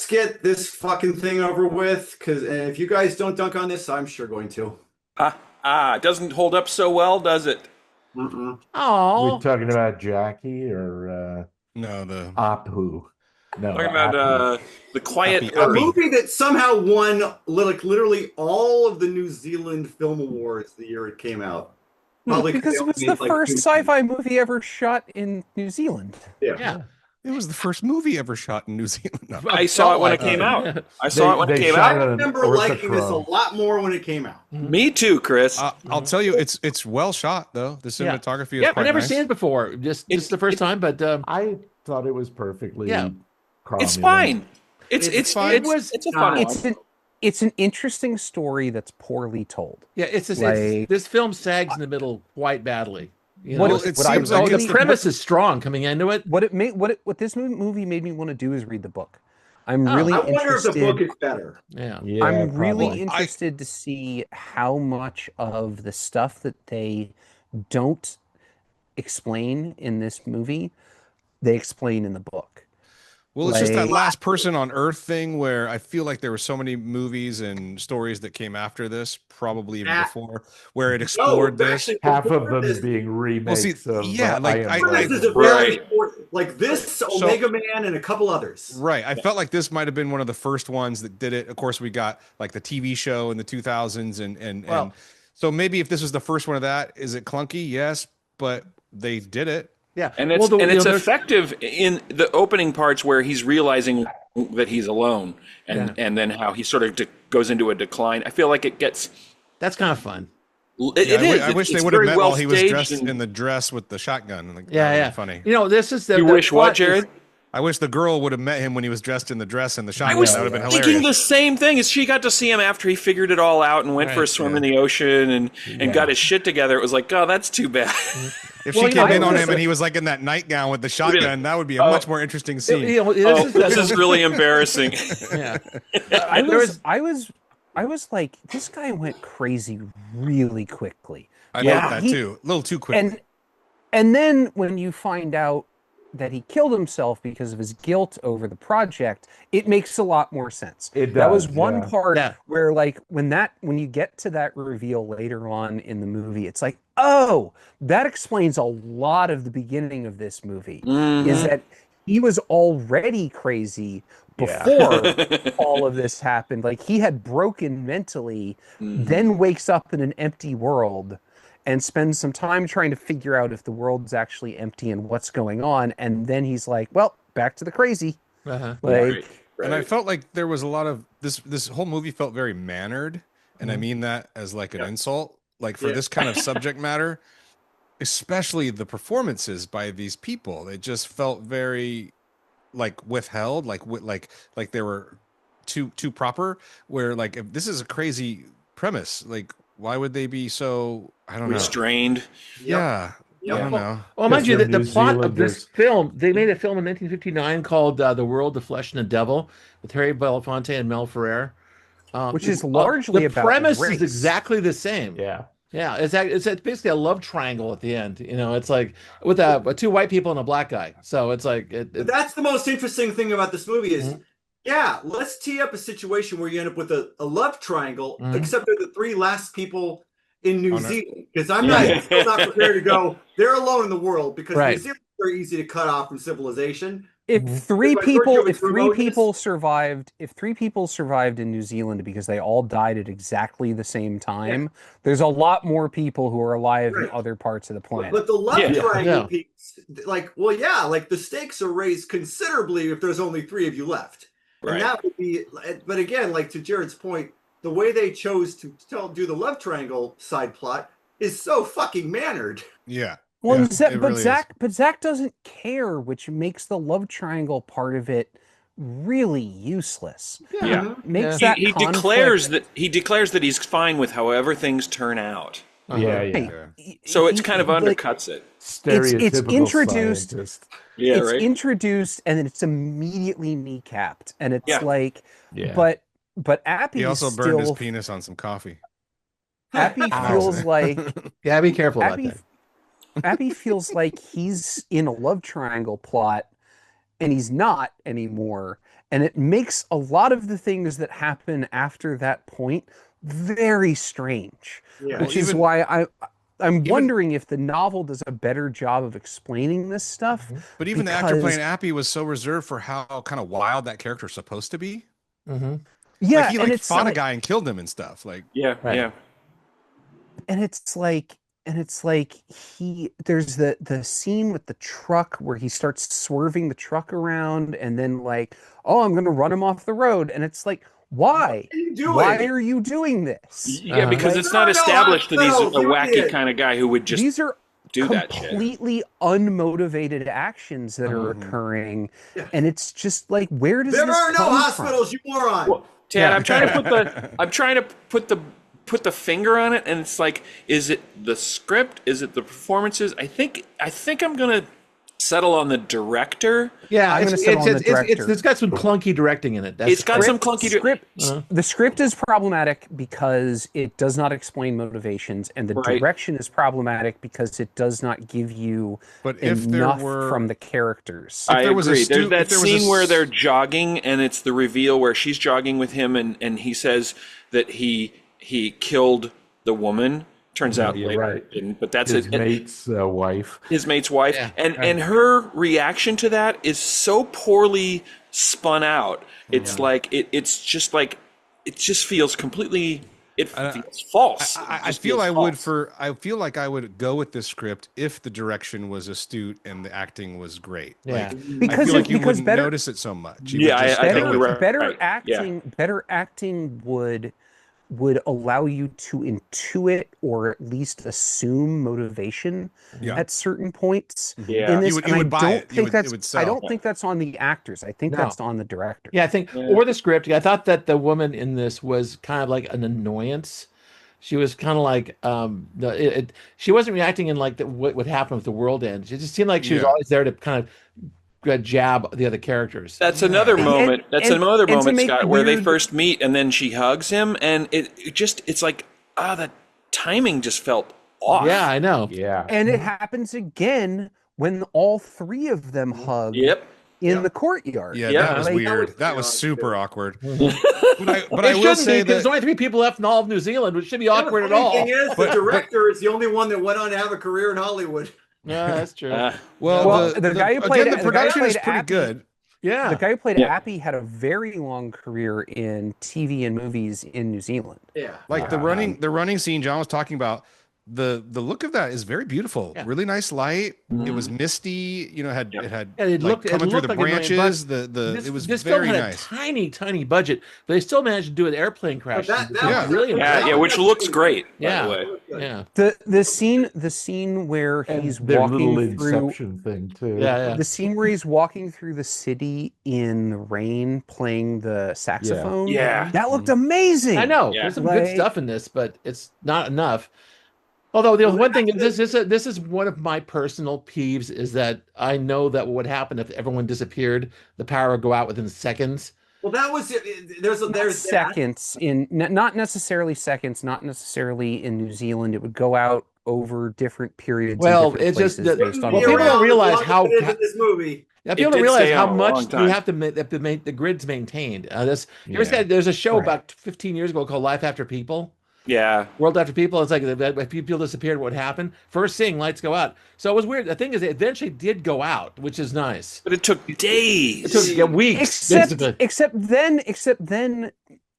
get this fucking thing over with, because if you guys don't dunk on this, I'm sure going to. It doesn't hold up so well, does it? Mm-mm. We Oh, talking about Jackie or No, the Apu? No, Talking about Apu. the quiet Uppy, A Uppy. puppy. movie that somehow won like literally all of the New Zealand Film Awards the year it came out. Probably because they because it only was the made like first two movies. sci-fi movie ever shot in New Zealand. Yeah. Yeah. It was the first movie ever shot in New Zealand. No. I saw it when it Felt came like out. I saw it when it They came shot out. I an remember liking this a orthochrome. lot more when it came out. Me too, Chris. I'll tell you, it's well shot though. The Yeah. cinematography is Yeah, I've quite never nice. seen it before. Just the first time, but I thought it was perfectly. Yeah. It's cromulent. fine. It's It's fine. it was- It's a fun one. It's an interesting story that's poorly told. yeah, it's Like- this film sags in the middle quite badly. You What know, it- it what I seems like really- the premise is strong coming into it. What this movie made me want to do is read the book. I'm Oh, really I wonder if the interested. book is better. Yeah. Yeah, I'm really probably. interested to see how much of the stuff that they don't explain in this movie they explain in the book. Well, it's just that Like- last person on Earth thing where I feel like there were so many movies and stories that came after this, probably even Ah. before, where it explored this. actually, Half of before them this, being remakes of yeah, like, I Am this is a Legend. very Right. important, like this, Omega Man, and a couple others. Right. I felt like this might have been one of the first ones that did it. Of course, we got like the TV show in the 2000s and Well- so maybe if this was the first one of that, is it clunky? Yes, but they did it. Yeah. And it's Well, it's there's- effective in the opening parts where he's realizing that he's alone, and then how he sort of goes into a decline. I feel like it gets That's kind of fun. it Yeah, is. I wish they It's would have very met well while he was staged dressed and- in the dress with the shotgun. Like, Yeah, that yeah. would've been funny. You know, this is the. You the wish what, plot is- Jared? I wish the girl would have met him when he was dressed in the dress and the I shotgun. was That would have been thinking hilarious. the same thing. Is she got to see him after he figured it all out and went for a Right, swim in the ocean and got his shit together. It was like, oh, that's too bad. If Well, she you know, came in I on was- him and he was like in that nightgown with the shotgun, that would be a much more interesting scene. You know, Oh, this this is really embarrassing. yeah. I was like, this guy went crazy really quickly. I Yeah, thought that he- too. A little too quick. And then when you find out that he killed himself because of his guilt over the project, it makes a lot more sense. It That was does, one yeah. part Yeah. where like when you get to that reveal later on in the movie, it's like, oh, that explains a lot of the beginning of this movie. Is that he was already crazy before all of this happened. Like he had broken mentally, then wakes up in an empty world and spends some time trying to figure out if the world's actually empty and what's going on. And then he's like, well, back to the crazy. Uh-huh. Like, And I felt like there was a lot of this whole movie felt very mannered, and I mean that as like an insult, like for this kind of subject matter, especially the performances by these people. It just felt very like withheld, like they were too proper, where like if this is a crazy premise, like why would they be so, I don't know. Restrained. Yeah. Yep. I don't know. Well, mind you, Because the they're plot of this New film, they made a film in 1959 called The World, the Flesh, and the Devil with Harry Belafonte and Mel Ferrer. Which is largely the about premise race. is exactly the same. Yeah. Yeah, it's basically a love triangle at the end. You know, it's like with two white people and a black guy. So it's like But that's the most interesting thing about this movie is, Mm-hmm. yeah, let's tee up a situation where you end up with a love triangle, Mhm. except they're the three last people in New On Earth. Zealand. Because I'm Yeah. still not prepared to go, they're alone in the world, because Right. New Zealand's very easy to cut off from civilization. If three Like, people, Georgia if was three remote, people survived, if three people survived in New Zealand because they all died at exactly the same time, there's a lot more people who are alive in Right. other parts of the planet. But the love Yeah. triangle Yeah. piece, like, well, yeah, like the stakes are raised considerably if there's only three of you left. Right. And that would be, but again, like to Jared's point, the way they chose to do the love triangle side plot is so fucking mannered. Yeah. Well, Yeah, and Zach, it but really is. Zach doesn't care, which makes the love triangle part of it really useless. Yeah. Makes Yeah. that He conflict- declares that he's fine with however things turn out. Yeah, Hey, yeah. So it's kind of like, undercuts it. Stereotypical introduced- scientist. Yeah, it's right. introduced and then it's immediately kneecapped, and it's Yeah. like, Yeah. but Appy He also burned his still, penis on some coffee. Appy feels like yeah, be careful about Appy, that. Appy feels like he's in a love triangle plot, and he's not anymore. and it makes a lot of the things that happen after that point very strange. Yeah. Which Well, is even- why I'm wondering if the novel does a better job of explaining this stuff. But even the actor because- playing Appy was so reserved for how kind of wild that character is supposed to be. Yeah, Like he and like it's fought a like, guy and killed him and stuff. Like Yeah, Right. yeah. and it's like there's the scene with the truck where he starts swerving the truck around, and then like, oh, I'm gonna run him off the road, and it's like, why? What are you doing? Why are you doing this? Yeah, because Like, it's not no, established that he's a hospitals, you wacky idiot. kind of guy who would just These are do that shit. completely unmotivated actions that are occurring, and it's just like, where does There this are no come hospitals, you moron. Well, Tad, I'm trying to put the finger on it, and it's like, is it the script? Is it the performances? I think I'm gonna settle on the director. Yeah, I'm gonna settle on the director. it's got some clunky directing in it. That's It's got some clunky script. The script is problematic because it does not explain motivations, and the Right. direction is problematic because it does not give you But if there enough were- from the characters. I there was a agree. stu- There's that if there was a scene where s- they're jogging, and it's the reveal where she's jogging with him, and he says that he killed the woman. Turns out you're later, right. it didn't, but that's His it. mate's wife. His mate's wife, Yeah, and her reaction to that is so poorly spun out. It's like it's just like it just feels completely. It feels false. I It just feel feels I would false. I feel like I would go with this script if the direction was astute and the acting was great. Yeah. Like, Because I feel like you because wouldn't better notice it so much. You Yeah, would just I go think with you're it. right. better Yeah. acting would allow you to intuit or at least assume motivation Yeah. at certain points Yeah. in this. You would- and you I would buy don't it. You think would- it that's would I sell. don't think that's on the actors. I think No. that's on the director. Yeah, I think, or the script. I thought that the woman in this was kind of like an annoyance. She was kind of like, she wasn't reacting in like what would happen if the world ends. It just seemed like she was Yeah. always there to kind of jab the other characters. That's another moment. That's another and to moment, make Scott, where they weird- first meet, and then she hugs him, and it's like, the timing just felt off. Yeah, I know. Yeah. And it happens again when all three of them hug Yep. in the courtyard. Yeah, Yeah. that was Like, weird. That was super awkward. But I It will shouldn't say be, because there's that only 3 people left in all of New Zealand, which should be Yeah, awkward the at funny all. thing is, the director is the only one that went on to have a career in Hollywood. Yeah, that's true. Well, the guy who played- again, the the guy who production is played pretty Appy- good. Yeah. The guy who played Yeah. Appy had a very long career in TV and movies in New Zealand. Yeah. Like the running scene John was talking about, the look of that is very beautiful. Yeah. Really nice light. It was misty. You know, it had Yeah, like, coming through the like $1 million branches. bucks. It was this very film had nice. a tiny budget, but they still managed to do an airplane crash. But that Yeah. was really Yeah, which looks great, Yeah. by the way. Yeah. The scene where And he's their little walking through Inception thing too. Yeah. the scene where he's walking through the city in the rain playing the saxophone. Yeah. That looked amazing. I know. Yeah. There's some good Like- stuff in this, but it's not enough. Although the one thing, this is one of my personal peeves, is that I know that what would happen if everyone disappeared, the power would go out within seconds. Well, that was there's that. Seconds not necessarily seconds, not necessarily in New Zealand. It would go out over different periods. Well, and different it's just places that- based on well, what people don't Around realize as how- long as it is in this movie. Now, people did don't realize stay how on a long much you time. have to make the grid's maintained. You ever Yeah. said there's a show Right. about 15 years ago called Life After People? Yeah. World After People. It's like if people disappeared, what happened? First thing, lights go out. So it was weird. The thing is, it eventually did go out, which is nice. But it took days. It took weeks. basically. except then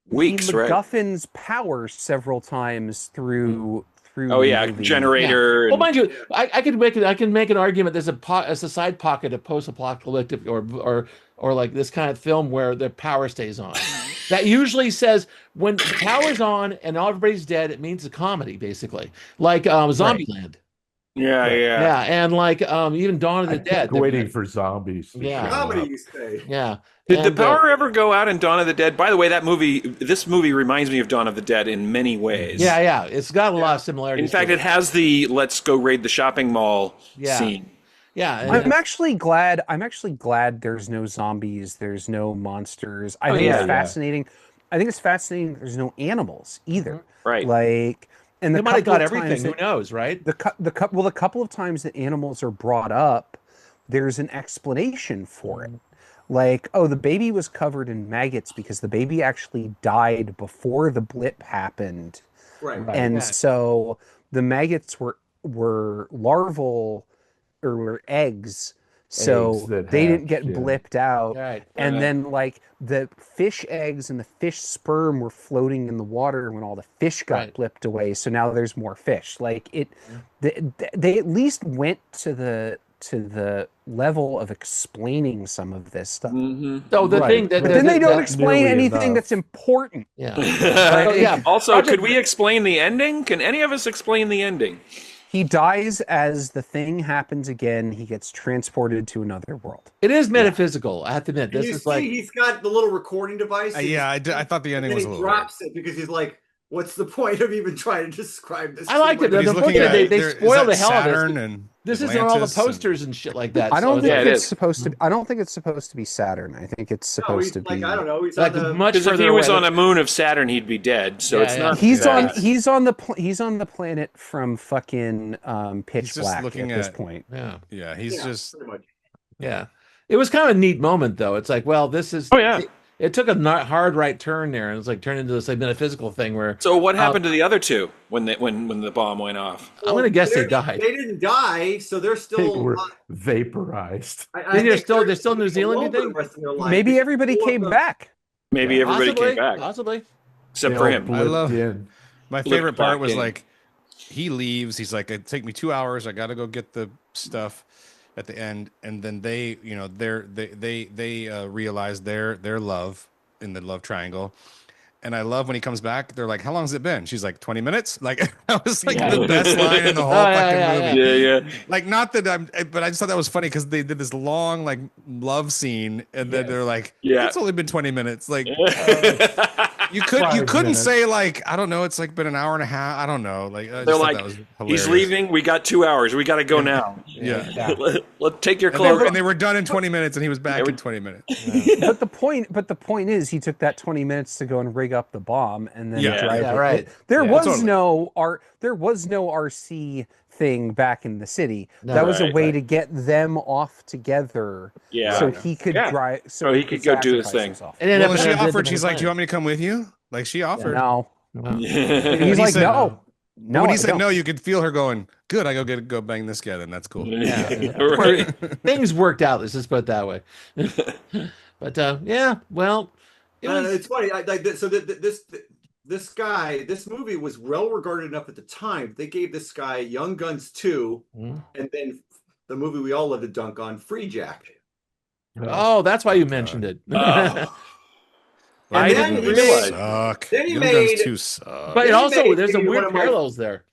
Weeks, he right? MacGuffin's power several times through Oh the yeah, movie. generator. Well, and- mind you, I can make an argument. There's a side pocket of post-apocalyptic or like this kind of film where the power stays on. That usually says when the power's on and everybody's dead, it means a comedy, basically, like Zombieland. yeah. Yeah, and like even Dawn of the I Dead. kept waiting for zombies. To Yeah. show Comedy, up. you say. Yeah. Did the And, power ever go out in Dawn of the Dead? By the way, this movie reminds me of Dawn of the Dead in many ways. Yeah. It's got a lot of similarities. In fact, to it has the "let's go raid the shopping mall" Yeah. scene. Yeah. and- I'm actually glad there's no zombies, there's no monsters. I think yeah. it's fascinating. I think it's fascinating there's no animals either. Right. Like, and they the might have couple got of everything. times Who that- knows, right? the couple of times that animals are brought up, there's an explanation for it. like, oh, the baby was covered in maggots because the baby actually died before the blip happened. Right. And Yeah. so the maggots were larval or were eggs. So Eggs that they didn't hatch, get yeah. blipped out. Right. And then like the fish eggs and the fish sperm were floating in the water when all the fish got Right. blipped away. So now there's more fish. Like they at least went to the level of explaining some of this stuff. So the Right, thing that but Then they don't Not explain nearly anything enough. that's important. yeah. Like, yeah. Also, could we explain the ending? Can any of us explain the ending? he dies as the thing happens again. He gets transported to another world. It is metaphysical. I have to admit, And this you is see, like he's got the little recording device. Yeah, I thought the and ending then was he a little weird. drops it because he's like, "What's the point of even trying to describe this?" I liked it. to my- He's The looking book, at they there- is spoil that the hell of this. Saturn and This is on all the Atlantis and- posters and shit like that. I don't so think Yeah, it it's is. supposed to. I don't think it's supposed to be Saturn. I think it's No, supposed he's to like, be. I don't know. He's like on the. much Because if further he was away. on a moon of Saturn, he'd be dead. So Yeah, it's yeah. not. He's Yeah. on. He's on the planet from fucking Pitch He's just Black looking at this at- point. Yeah, Yeah, he's Yeah, just pretty much. yeah. It was kind of a neat moment, though. It's like, well, this is. Oh, yeah. It took a hard right turn there, and it's like turned into this like metaphysical thing where So what happened to the other two when the bomb went off? I'm gonna guess they They're- died. They didn't die, so they're They still. were vaporized. I Think they're think still- still New Zealand, you alone for the think? rest of their life. Maybe Because everybody all of came them- back. Maybe everybody possibly, came back Possibly. except They for all him. I blipped love- in. my Flipped favorite part back was in. like he leaves. He's like, "It take me 2 hours. I got to go get the stuff." At the end, and then they, you know, they realize their love in the love triangle. And I love when he comes back. They're like, "How long has it been?" She's like, 20 minutes. Like that was like Yeah. the best line in the whole Oh, yeah, fucking yeah, movie. Yeah, yeah. Like, not that but I just thought that was funny because they did this long like love scene, and then they're like, Yeah. it's only been 20 minutes. Like, you 5 couldn't minutes. say like, I don't know, it's like been an hour and a half. I don't know. Like, I just They're thought like, that was he's hilarious. leaving. We got 2 hours. We got to go now. Yeah. Let's take your And they, clothes. and they were done in 20 minutes, and he was back in 20 minutes. But the point is, he took that 20 minutes to go and rig up the bomb and then Yeah. drive Yeah, it. right. There Yeah. was Totally. there was no RC thing back in the city. No. That was a Right, way right. to get them off together. Yeah. So Right. he could Yeah. drive. So he could go do his sacrifice thing. himself. And then Well, she offered. She's like, "Do you want me? me to come with you?" Like she offered. No, Yeah. he's he like, said no, no. when he I said don't. no, you could feel her going, "Good, I go bang this guy." Then that's cool. Right. Things worked out. Let's just put it that way. But yeah, well, it was, It's funny. This movie was well regarded enough at the time. They gave this guy Young Guns 2, Mhm. and then the movie we all love to dunk on, Free Jack. Oh, that's why you mentioned it. Oh. I And then didn't he realize. Suck. Then he Young made- Guns 2 suck. But it He also, made there's some maybe one weird of my- parallels there.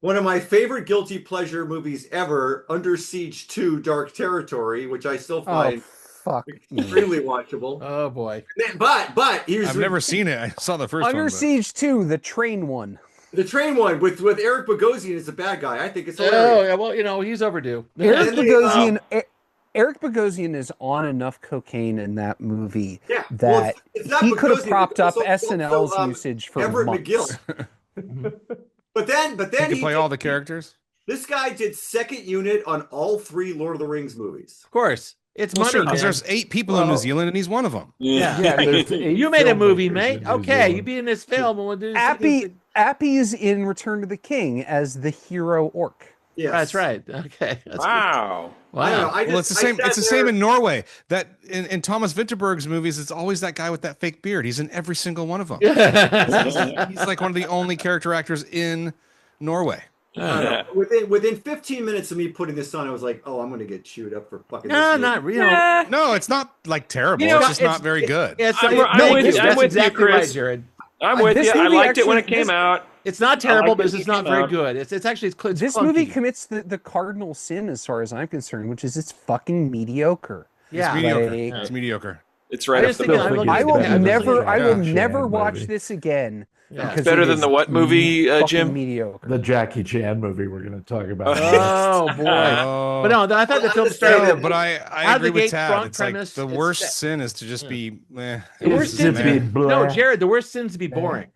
One of my favorite guilty pleasure movies ever, Under Siege 2, Dark Territory, which I still Oh find fuck! me. extremely watchable. Oh boy. But here's I've never seen it. I saw the first Under one. but- Siege 2, the train one. the train one with Eric Bogosian as the bad guy. I think it's Oh hilarious. yeah, well, you know, he's overdue. Eric then they, Bogosian. Eric Bogosian is on enough cocaine in that movie Yeah, that well, it's not he could have Bogosian, propped up it's also, SNL's um, usage for Everett months. McGill. But then He can play did- all the characters. This guy did second unit on all 3 Lord of the Rings movies. Of course, it's Well, money. sure, because man. there's 8 people in New Zealand, and he's one of them. Yeah. Yeah, There's 8 You made a movie, filmmakers mate. in New Okay, Zealand. you be in this film, and we'll do. Appy's in Return to the King as the hero orc. Yes. That's right. Okay. That's Wow. Good. I don't know. Wow. Well, it's the same. It's the same in Norway. That in Thomas Vinterberg's movies, it's always that guy with that fake beard. He's in every single one of them. He's like one of the only character actors in Norway. Within 15 minutes of me putting this on, I was like, "Oh, I'm going to get chewed up for fucking." No, this not movie. real. No, it's not like terrible. You know, it's just it's- not very good. It's, I'm no, with it's- you. I'm that's with you, exactly right, Chris. Jared. I'm with This you. I movie liked it when it actually- came out. It's not terrible, like but it it's when just it not came very out. good. It's actually it's This clunky. movie commits the cardinal sin, as far as I'm concerned, which is it's fucking mediocre. Yeah. It's mediocre. Like- It's mediocre. It's right I up just the think middle. I'm looking I at will the bad never, version. I will Yeah. never Chan watch movie. this again. Yeah. because Better it than is the what movie, fucking Jim? Mediocre. The Jackie Chan movie we're going to talk about. Oh boy! But no, I thought the film started. Yeah, with- but I out of the agree with gate, Tad. strong It's like premise, the it's worst that- sin is to just be. The It's worst sin just to be be blah. no, Jared. The worst sin is to be boring.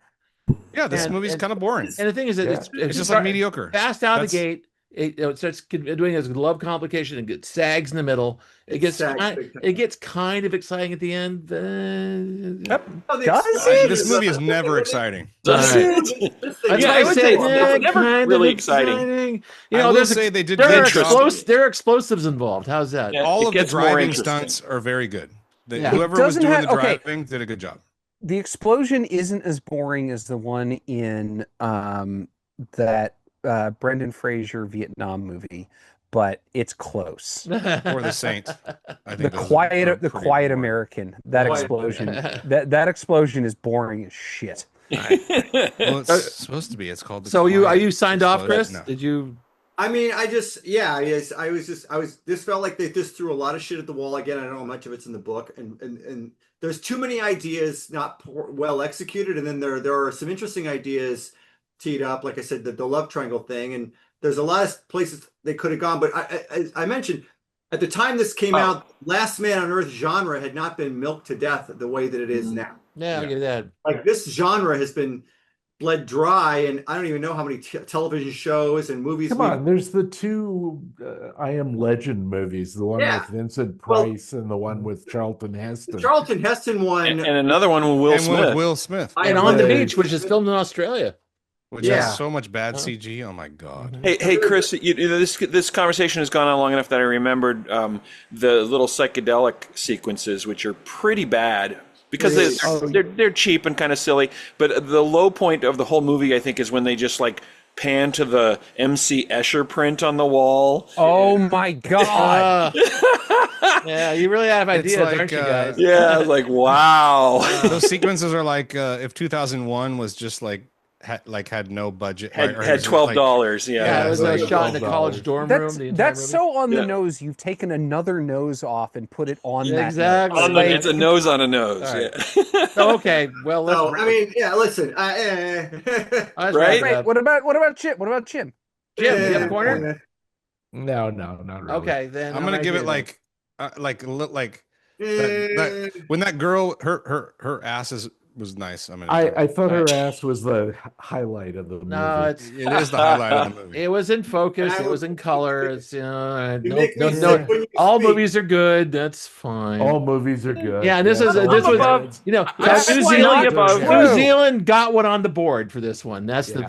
Yeah, this And- movie's and- kind of boring. And the thing is that Yeah. it's It's just like mediocre. Fast out of the That's- gate, it starts doing this love complication and it sags in the middle. It gets kind of exciting at the end. Does This movie is never exciting. Does All it? That's Yeah, why I I would say say it's never kind really of exciting. You I know, will there's say they did there good are job. there are explosives involved. How's that? Yeah. All it of the gets more driving interesting. stunts are very good. Yeah. Whoever It was doesn't doing have- the okay. driving did a good job. The explosion isn't as boring as the one in that Brendan Fraser Vietnam movie, but it's close. Or the Saint. I The think those are quiet pretty Quiet boring. American. That Quiet explosion. that explosion is boring as shit. Well, it's supposed to be. It's called. The So are Quiet you signed off, Explosion. Chris? No. Did you? I mean, this felt like they just threw a lot of shit at the wall again. I don't know how much of it's in the book, and there's too many ideas not well executed, and then there are some interesting ideas teed up, like I said, the love triangle thing, and there's a lot of places they could have gone. But I mentioned at the time this came out, Last Man on Earth genre had not been milked to death the way that it is now. Yeah, I'll give you that. Like this genre has been bled dry, and I don't even know how many television shows and movies. Come on, there's the two I Am Legend movies, the one Yeah. with Vincent Well- Price and the one with Charlton Heston. The Charlton Heston one. And another one with Will And one with Smith. Will Smith, I And Am On the Legend. Beach, which is filmed in Australia. which Yeah. has so much bad CG. Oh my god. Hey, Chris, this conversation has gone on long enough that I remembered the little psychedelic sequences, which are pretty bad because they're cheap and kind of silly. But the low point of the whole movie, I think, is when they just like pan to the MC Escher print on the wall. Oh my god! Yeah, you really have It's ideas, like, aren't you guys? Yeah, I was like, wow. Those sequences are like if 2001 was just like had no budget. Had or had just, $12. Yeah, Yeah. it was like a shot in the $12. college dorm room. That's The entire that's movie. so on the Yeah. nose. You've taken another nose off and put it on that. Exactly. On Nose. the, it's a nose on a nose. All right. Yeah. Okay, well, let's. No, I mean, yeah. Listen, let's right? wrap it Wait, up. what about Chip? What about Chim? Jim, do you have a corner? No, not really. Okay, then I'm gonna give it like when that girl her ass was nice. I thought her ass was the highlight of the movie. No, it is the highlight of the movie. it was in focus. It was in color. It's You make me sick when you all speak. movies are good. That's fine. All movies are good. Yeah, and this was above. you know That's New slightly Zealand. above. New Zealand got one on the board for this one. That's the thing.